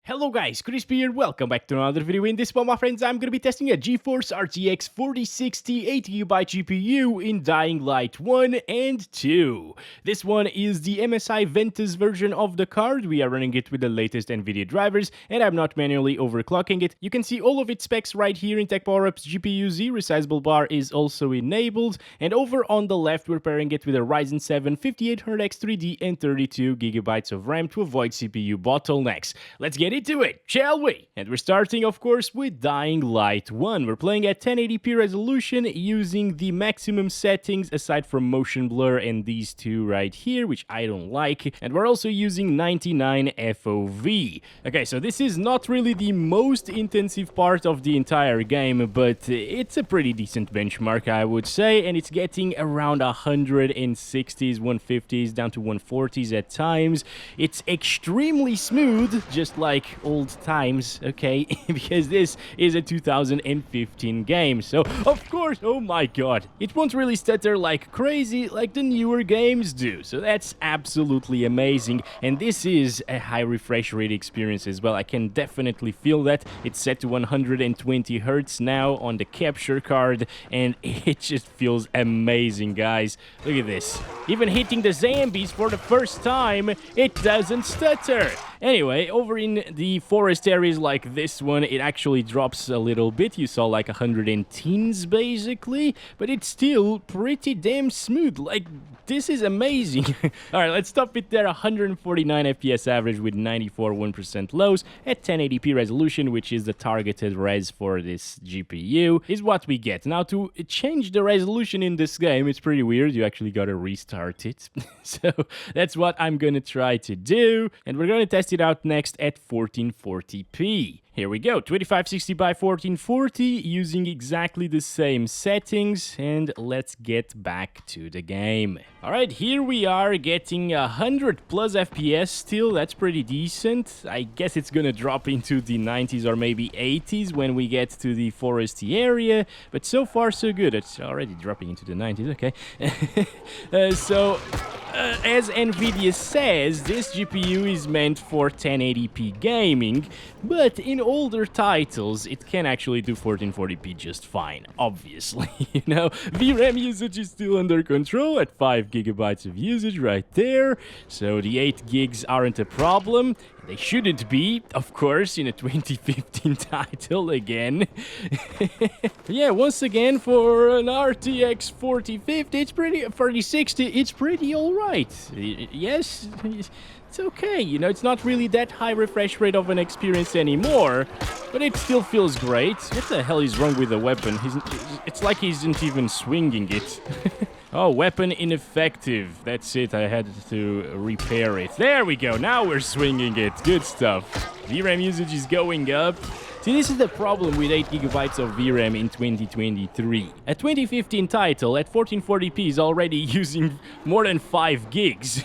Hello guys, Crispy here, welcome back to another video. In this one, my friends, I'm gonna be testing a GeForce RTX 4060 8GB GPU in Dying Light 1 and 2. This one is the MSI Ventus version of the card. We are running it with the latest Nvidia drivers, and I'm not manually overclocking it. You can see all of its specs right here in Tech Power-Ups. GPU Z resizable bar is also enabled, and over on the left, we're pairing it with a Ryzen 7 5800X 3D and 32GB of RAM to avoid CPU bottlenecks. Let's get into it, shall we? And we're starting, of course, with Dying Light 1. We're playing at 1080p resolution using the maximum settings aside from motion blur and these two right here, which I don't like. And we're also using 99 FOV. Okay, so this is not really the most intensive part of the entire game, but it's a pretty decent benchmark, I would say. And it's getting around 160s, 150s, down to 140s at times. It's extremely smooth, just like old times, okay, because this is a 2015 game, so of course, oh my god, it won't really stutter like crazy like the newer games do, so that's absolutely amazing. And this is a high refresh rate experience as well. I can definitely feel that. It's set to 120 Hz now on the capture card, and it just feels amazing, guys. Look at this. Even hitting the zombies for the first time, it doesn't stutter. Anyway, over in the forest areas like this one, it actually drops a little bit. You saw like 110s basically, but it's still pretty damn smooth. Like, this is amazing. Alright, let's stop it there. 149 FPS average with 94 1% lows at 1080p resolution, which is the targeted res for this GPU, is what we get. Now, to change the resolution in this game, it's pretty weird. You actually gotta restart it. So that's what I'm gonna try to do, and we're gonna test it out next at 1440p. Here we go, 2560 by 1440, using exactly the same settings, and let's get back to the game. Alright, here we are getting 100 plus FPS still. That's pretty decent. I guess it's gonna drop into the 90s or maybe 80s when we get to the foresty area, but so far so good. It's already dropping into the 90s, okay. As Nvidia says, this GPU is meant for 1080p gaming, but in older titles, it can actually do 1440p just fine, obviously, you know. VRAM usage is still under control at 5 GB of usage right there, so the 8 gigs aren't a problem. They shouldn't be, of course, in a 2015 title again. Yeah, once again, for an RTX 4050, it's pretty, 4060, it's pretty alright. Yes, it's okay, you know, it's not really that high refresh rate of an experience anymore, but it still feels great. What the hell is wrong with the weapon? It's like he isn't even swinging it. Oh, weapon ineffective. That's it, I had to repair it. There we go, now we're swinging it. Good stuff. VRAM usage is going up. See, this is the problem with 8 GB of VRAM in 2023. A 2015 title at 1440p is already using more than 5 gigs.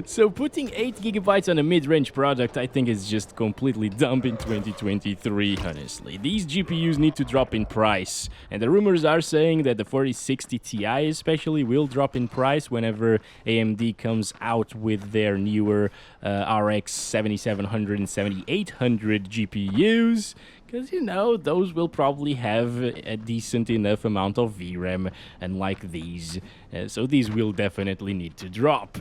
So putting 8 GB on a mid-range product, I think, is just completely dumb in 2023, honestly. These GPUs need to drop in price, and the rumors are saying that the 4060 Ti especially will drop in price whenever AMD comes out with their newer RX 7700 and 7800 GPUs, because, you know, those will probably have a decent enough amount of VRAM, unlike these. So these will definitely need to drop,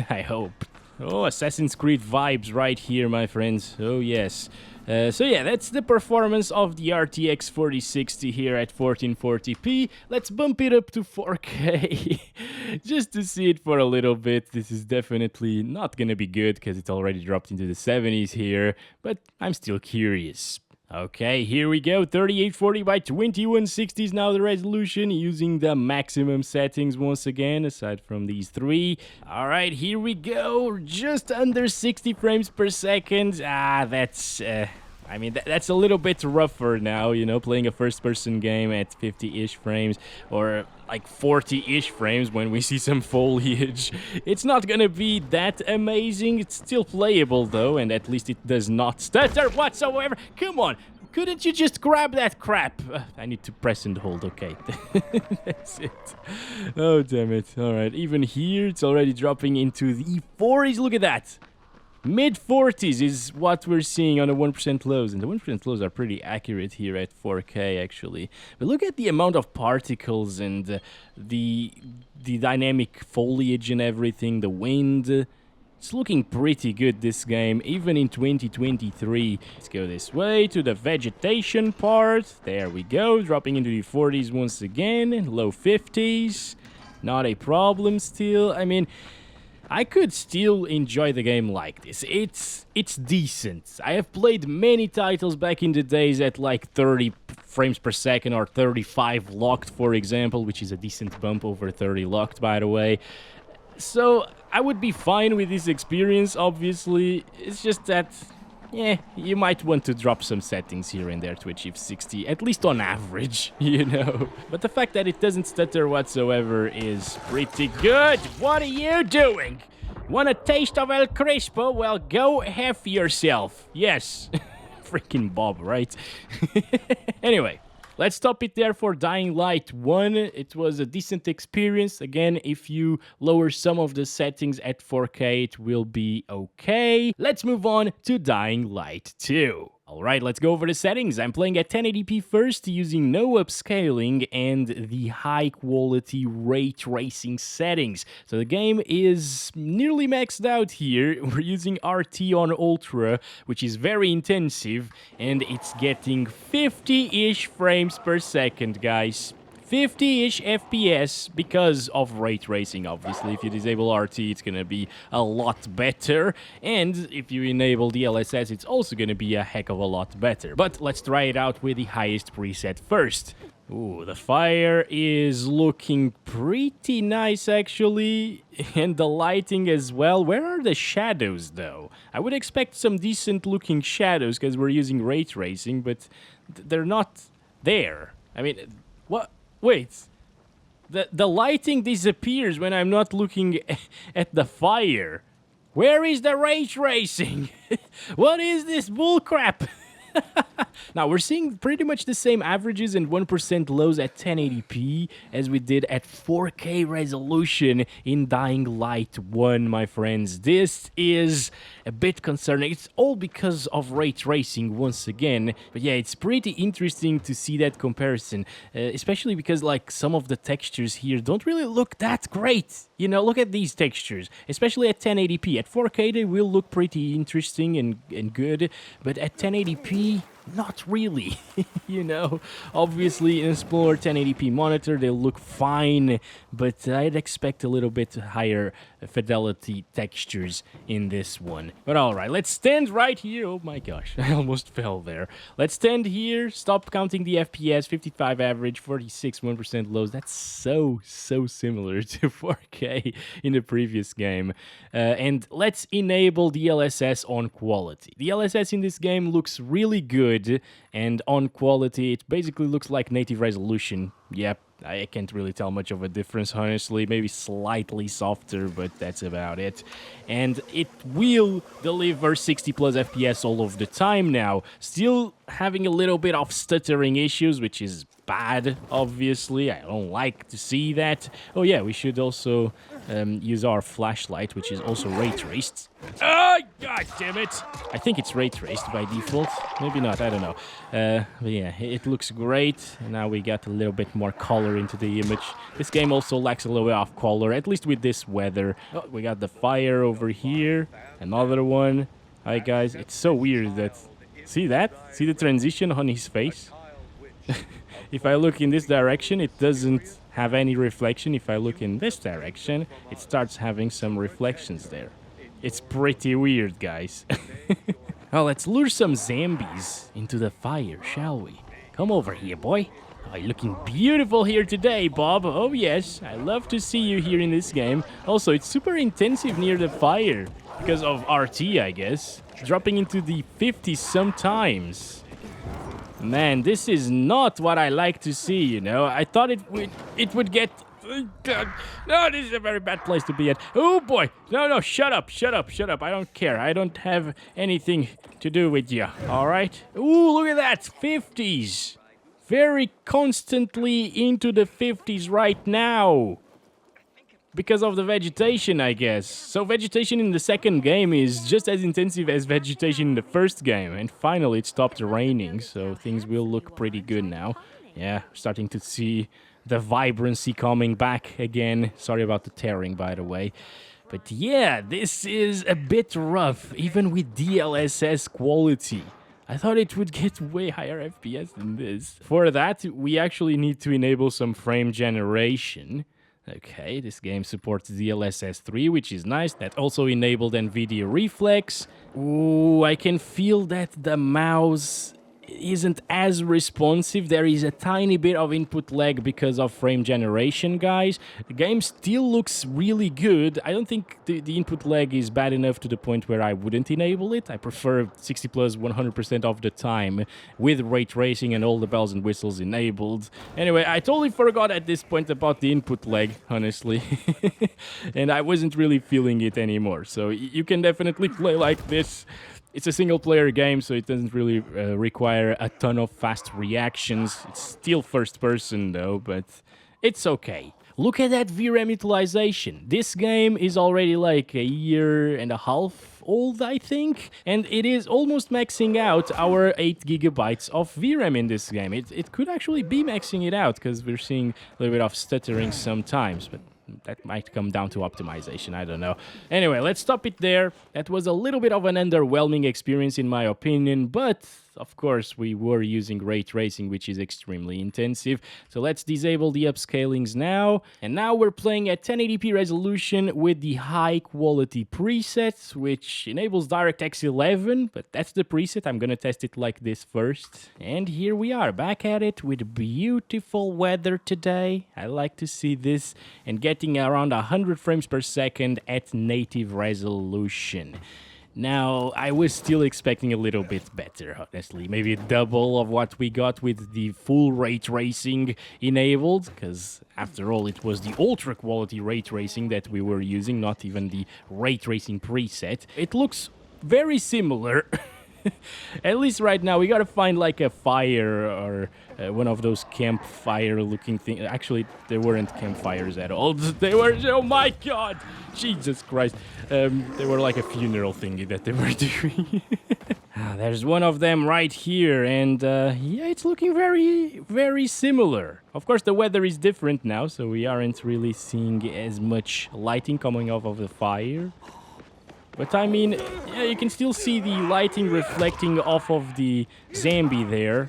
I hope. Oh, Assassin's Creed vibes right here, my friends. Oh, yes. So yeah, that's the performance of the RTX 4060 here at 1440p. Let's bump it up to 4K just to see it for a little bit. This is definitely not gonna be good because it's already dropped into the 70s here, but I'm still curious. Okay, here we go, 3840 by 2160 is now the resolution, using the maximum settings once again, aside from these three. Alright, here we go, just under 60 frames per second. That's a little bit rougher now, you know, playing a first-person game at 50-ish frames, or like 40-ish frames when we see some foliage. It's not gonna be that amazing. It's still playable, though, and at least it does not stutter whatsoever. Come on, couldn't you just grab that crap? I need to press and hold, okay. That's it. Oh, damn it. Alright, even here, it's already dropping into the 40s. Look at that. Mid-40s is what we're seeing on the 1% lows, and the 1% lows are pretty accurate here at 4K, actually. But look at the amount of particles and the dynamic foliage and everything, the wind. It's looking pretty good, this game, even in 2023. Let's go this way to the vegetation part. There we go, dropping into the 40s once again, low 50s. Not a problem still. I mean, I could still enjoy the game like this. It's decent. I have played many titles back in the days at like 30 frames per second or 35 locked, for example, which is a decent bump over 30 locked, by the way. So I would be fine with this experience, obviously. It's just that, yeah, you might want to drop some settings here and there to achieve 60, at least on average, you know. But the fact that it doesn't stutter whatsoever is pretty good. What are you doing? Want a taste of El Crispo? Well, go have yourself. Yes. Freaking Bob, right? Anyway. Let's stop it there for Dying Light 1. It was a decent experience. Again, if you lower some of the settings at 4K, it will be okay. Let's move on to Dying Light 2. Alright, let's go over the settings. I'm playing at 1080p first, using no upscaling and the high quality ray tracing settings. So the game is nearly maxed out here. We're using RT on Ultra, which is very intensive, and it's getting 50-ish frames per second, guys. 50-ish FPS because of ray tracing, obviously. If you disable RT, it's gonna be a lot better. And if you enable DLSS, it's also gonna be a heck of a lot better. But let's try it out with the highest preset first. Ooh, the fire is looking pretty nice, actually. And the lighting as well. Where are the shadows, though? I would expect some decent-looking shadows because we're using ray tracing, but they're not there. I mean, what? Wait, the lighting disappears when I'm not looking at the fire. Where is the ray tracing? What is this bullcrap? Now, we're seeing pretty much the same averages and 1% lows at 1080p as we did at 4K resolution in Dying Light 1, my friends. This is a bit concerning. It's all because of ray tracing once again. But yeah, it's pretty interesting to see that comparison, especially because like some of the textures here don't really look that great. You know, look at these textures, especially at 1080p. At 4K, they will look pretty interesting and good, but at 1080p, not really. You know, obviously in a smaller 1080p monitor, they'll look fine, but I'd expect a little bit higher fidelity textures in this one. But alright, let's stand right here. Oh my gosh, I almost fell there. Let's stand here, stop counting the FPS, 55 average, 46, 1% lows. That's so similar to 4K in the previous game. And let's enable DLSS on quality. DLSS in this game looks really good, and on quality, it basically looks like native resolution. Yep. I can't really tell much of a difference, honestly. Maybe slightly softer, but that's about it. And it will deliver 60 plus FPS all of the time now. Still having a little bit of stuttering issues, which is bad, obviously. I don't like to see that. Oh yeah, we should also use our flashlight, which is also ray traced. Oh, god damn it! I think it's ray traced by default. Maybe not, I don't know. But yeah, it looks great. Now we got a little bit more color into the image. This game also lacks a little bit of color, at least with this weather. Oh, we got the fire over here. Another one. Hi guys, it's so weird that... See that? See the transition on his face? If I look in this direction, it doesn't have any reflection. If I look in this direction, it starts having some reflections there. It's pretty weird, guys. Well, let's lure some zombies into the fire, shall we? Come over here, boy. Oh, you're looking beautiful here today, Bob. Oh, yes. I love to see you here in this game. Also, it's super intensive near the fire. Because of RT, I guess. Dropping into the 50s sometimes. Man, this is not what I like to see, you know. I thought it would get... No, this is a very bad place to be at. Oh, boy. No, shut up. I don't care. I don't have anything to do with you, all right? Ooh, look at that. 50s. Very constantly into the 50s right now. Because of the vegetation, I guess. So vegetation in the second game is just as intensive as vegetation in the first game. And finally it stopped raining, so things will look pretty good now. Yeah, starting to see the vibrancy coming back again. Sorry about the tearing, by the way. But yeah, this is a bit rough, even with DLSS quality. I thought it would get way higher FPS than this. For that, we actually need to enable some frame generation. Okay, this game supports DLSS 3, which is nice. That also enabled Nvidia Reflex. Ooh, I can feel that the mouse isn't as responsive. There is a tiny bit of input lag because of frame generation, guys. The game still looks really good. I don't think the input lag is bad enough to the point where I wouldn't enable it. I prefer 60 plus 100% of the time with ray tracing and all the bells and whistles enabled. Anyway, I totally forgot at this point about the input lag, honestly. And I wasn't really feeling it anymore. So you can definitely play like this. It's a single-player game, so it doesn't really require a ton of fast reactions. It's still first-person, though, but it's okay. Look at that VRAM utilization. This game is already like a year and a half old, I think, and it is almost maxing out our 8 gigabytes of VRAM in this game. It could actually be maxing it out, because we're seeing a little bit of stuttering sometimes, but that might come down to optimization, I don't know. Anyway, let's stop it there. That was a little bit of an underwhelming experience in my opinion, but of course we were using ray tracing, which is extremely intensive. So let's disable the upscalings now. And now we're playing at 1080p resolution with the high quality preset, which enables DirectX 11, but that's the preset. I'm gonna test it like this first. And here we are, back at it with beautiful weather today. I like to see this, and getting around 100 frames per second at native resolution. Now, I was still expecting a little bit better, honestly. Maybe double of what we got with the full ray tracing enabled, because after all, it was the ultra quality ray tracing that we were using, not even the ray tracing preset. It looks very similar. At least right now, we gotta find like a fire or one of those campfire looking things. Actually, there weren't campfires at all. They were, oh my god, Jesus Christ. They were like a funeral thingy that they were doing. There's one of them right here, and yeah, it's looking very, very similar. Of course, the weather is different now, so we aren't really seeing as much lighting coming off of the fire. But I mean, yeah, you can still see the lighting reflecting off of the zombie there.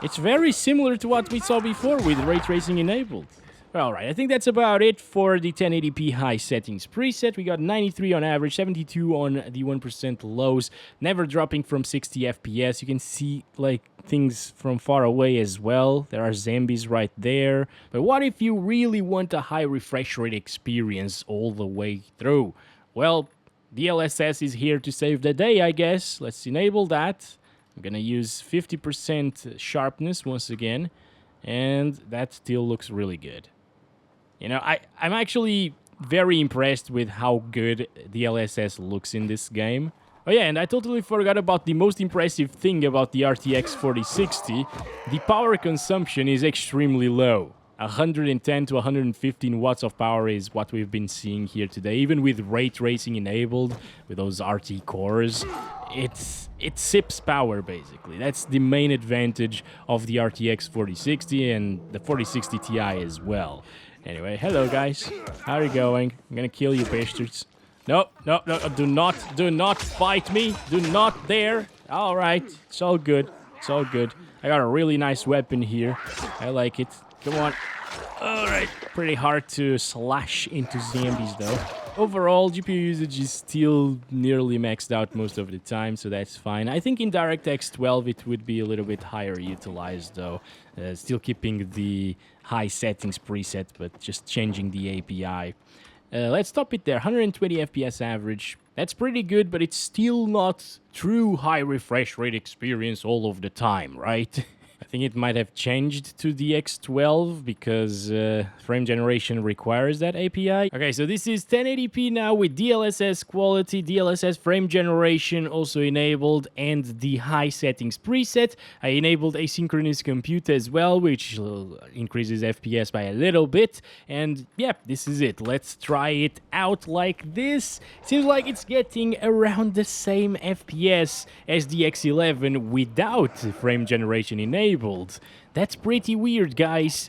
It's very similar to what we saw before with ray tracing enabled. Alright, I think that's about it for the 1080p high settings preset. We got 93 on average, 72 on the 1% lows, never dropping from 60 FPS. You can see like things from far away as well. There are zombies right there. But what if you really want a high refresh rate experience all the way through? Well, DLSS is here to save the day, I guess. Let's enable that. I'm gonna use 50% sharpness once again, and that still looks really good. You know, I'm actually very impressed with how good DLSS looks in this game. Oh yeah, and I totally forgot about the most impressive thing about the RTX 4060. The power consumption is extremely low. 110 to 115 watts of power is what we've been seeing here today. Even with ray tracing enabled, with those RT cores, it sips power basically. That's the main advantage of the RTX 4060 and the 4060 Ti as well. Anyway, hello guys. How are you going? I'm gonna kill you bastards. No, no, no, do not fight me. Do not dare. Alright, it's all good. It's all good. I got a really nice weapon here. I like it. Come on. Alright, pretty hard to slash into zombies though. Overall, GPU usage is still nearly maxed out most of the time, so that's fine. I think in DirectX 12 it would be a little bit higher utilized though. Still keeping the high settings preset, but just changing the API. Let's stop it there, 120 FPS average. That's pretty good, but it's still not true high refresh rate experience all of the time, right? think it might have changed to DX12 because frame generation requires that API. Okay, so this is 1080p now with DLSS quality, DLSS frame generation also enabled, and the high settings preset. I enabled asynchronous compute as well, which increases FPS by a little bit. And yeah, this is it. Let's try it out like this. Seems like it's getting around the same FPS as the X11 without frame generation enabled. That's pretty weird, guys.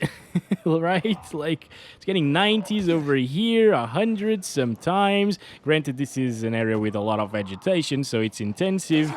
Right? Like, it's getting 90s over here, 100 sometimes. Granted, this is an area with a lot of vegetation, so it's intensive.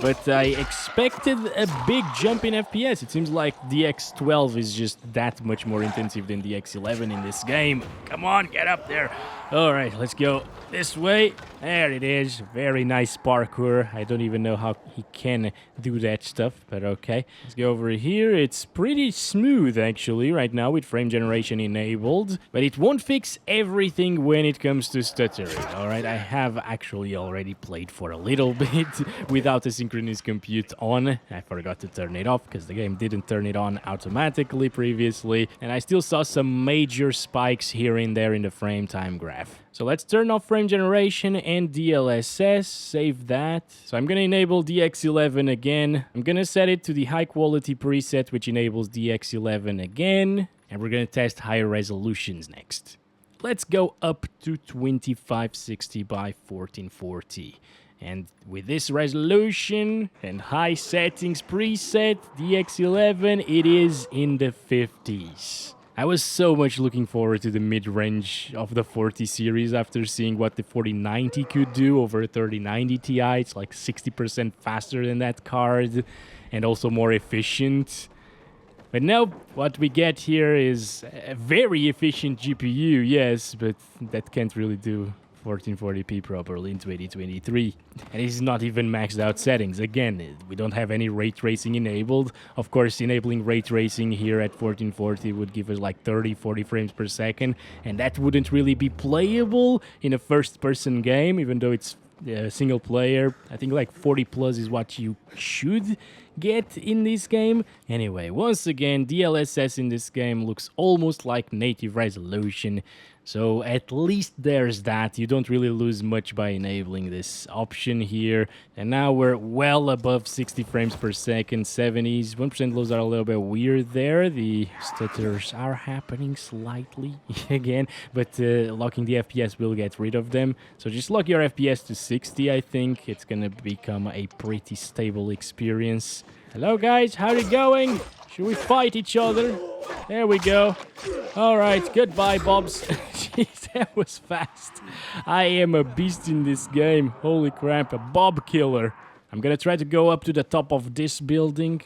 But I expected a big jump in FPS. It seems like the X12 is just that much more intensive than the X11 in this game. Come on, get up there. All right, let's go this way. There it is. Very nice parkour. I don't even know how he can do that stuff, but okay. Let's go over here. It's pretty smooth, actually, right now with frame generation enabled. But it won't fix everything when it comes to stuttering, all right? I have actually already played for a little bit without asynchronous compute on. I forgot to turn it off because the game didn't turn it on automatically previously. And I still saw some major spikes here and there in the frame time graph. So let's turn off frame generation and DLSS, save that. So I'm going to enable DX11 again. I'm going to set it to the high quality preset, which enables DX11 again. And we're going to test higher resolutions next. Let's go up to 2560 by 1440. And with this resolution and high settings preset, DX11, it is in the 50s. I was so much looking forward to the mid-range of the 40 series after seeing what the 4090 could do over a 3090 Ti. It's like 60% faster than that card and also more efficient. But now what we get here is a very efficient GPU, yes, but that can't really do 1440p properly in 2023. And this is not even maxed out settings. Again, we don't have any ray tracing enabled. Of course, enabling ray tracing here at 1440 would give us like 30-40 frames per second, and that wouldn't really be playable in a first-person game, even though it's single player. I think like 40 plus is what you should get in this game. Anyway, once again, DLSS in this game looks almost like native resolution. So at least there's that. You don't really lose much by enabling this option here. And now we're well above 60 frames per second, 70s. 1% lows are a little bit weird there. The stutters are happening slightly again, but locking the FPS will get rid of them. So just lock your FPS to 60, I think. It's gonna become a pretty stable experience. Hello guys, how's it going? Should we fight each other? There we go. All right, goodbye, Bobs. Jeez, that was fast. I am a beast in this game. Holy crap, a Bob killer. I'm gonna try to go up to the top of this building.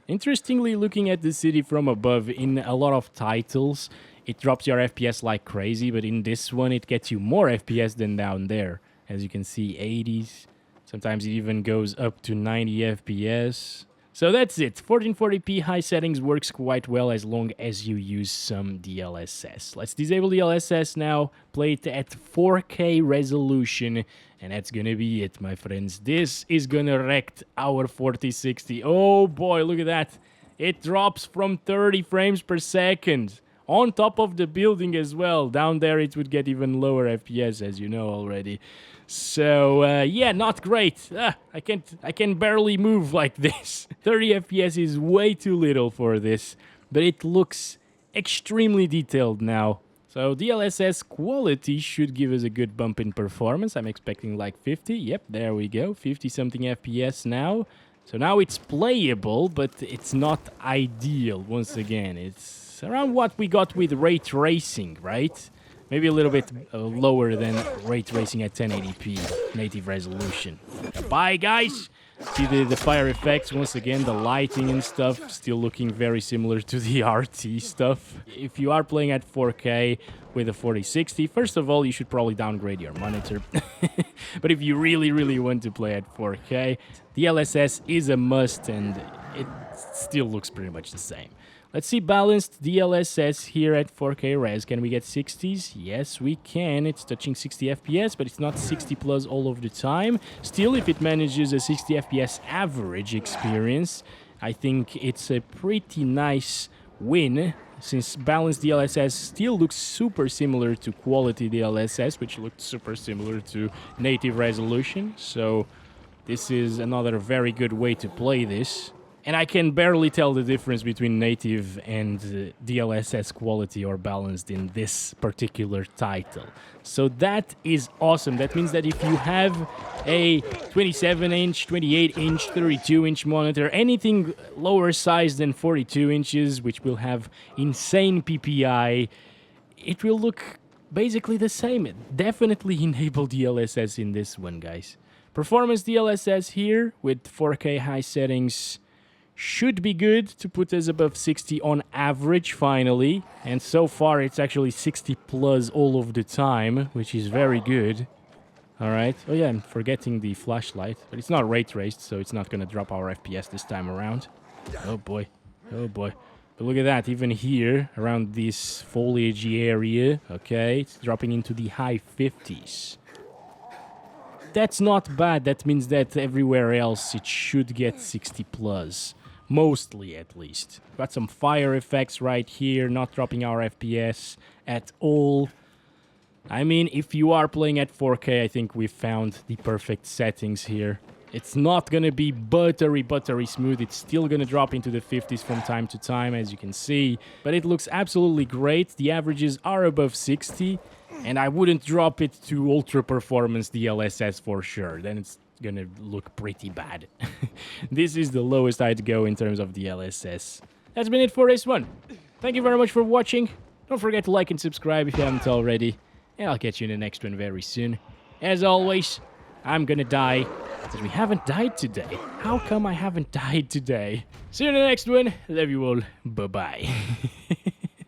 Interestingly, looking at the city from above, in a lot of titles, it drops your FPS like crazy, but in this one, it gets you more FPS than down there. As you can see, 80s. Sometimes it even goes up to 90 FPS. So that's it. 1440p high settings works quite well as long as you use some DLSS. Let's disable DLSS now, play it at 4K resolution, and that's gonna be it, my friends. This is gonna wreck our 4060. Oh boy, look at that. It drops from 30 frames per second. On top of the building as well. Down there it would get even lower FPS, as you know already. So, yeah, not great. I can barely move like this. 30 FPS is way too little for this, but it looks extremely detailed now. So DLSS quality should give us a good bump in performance. I'm expecting like 50. Yep, there we go. 50-something FPS now. So now it's playable, but it's not ideal. Once again, it's around what we got with Raytracing, right? Maybe a little bit lower than ray tracing at 1080p native resolution. Bye, guys! See the fire effects, once again, the lighting and stuff, still looking very similar to the RT stuff. If you are playing at 4K with a 4060, first of all, you should probably downgrade your monitor. But if you really want to play at 4K, DLSS is a must, and it still looks pretty much the same. Let's see balanced DLSS here at 4K res. Can we get 60s? Yes, we can. It's touching 60 FPS, but it's not 60 plus all of the time. Still, if it manages a 60 FPS average experience, I think it's a pretty nice win, since balanced DLSS still looks super similar to quality DLSS, which looked super similar to native resolution. So this is another very good way to play this. And I can barely tell the difference between native and DLSS quality or balanced in this particular title. So that is awesome. That means that if you have a 27-inch, 28-inch, 32-inch monitor, anything lower size than 42 inches, which will have insane PPI, it will look basically the same. Definitely enable DLSS in this one, guys. Performance DLSS here with 4K high settings should be good to put us above 60 on average finally, and so far it's actually 60 plus all of the time, which is very good. Alright, oh yeah, I'm forgetting the flashlight, but it's not ray traced, so it's not gonna drop our FPS this time around. Oh boy, oh boy. But look at that, even here, around this foliagey area, okay, it's dropping into the high 50s. That's not bad. That means that everywhere else it should get 60 plus. Mostly, at least. Got some fire effects right here, not dropping our FPS at all. I mean, if you are playing at 4K, I think we've found the perfect settings here. It's not gonna be buttery smooth. It's still gonna drop into the 50s from time to time, as you can see. But it looks absolutely great. The averages are above 60. And I wouldn't drop it to ultra performance DLSS for sure. Then it's gonna look pretty bad. This is the lowest I'd go in terms of DLSS. That's been it for this one. Thank you very much for watching. Don't forget to like and subscribe if you haven't already. And I'll catch you in the next one very soon. As always, I'm gonna die. Because we haven't died today. How come I haven't died today? See you in the next one. Love you all. Bye-bye.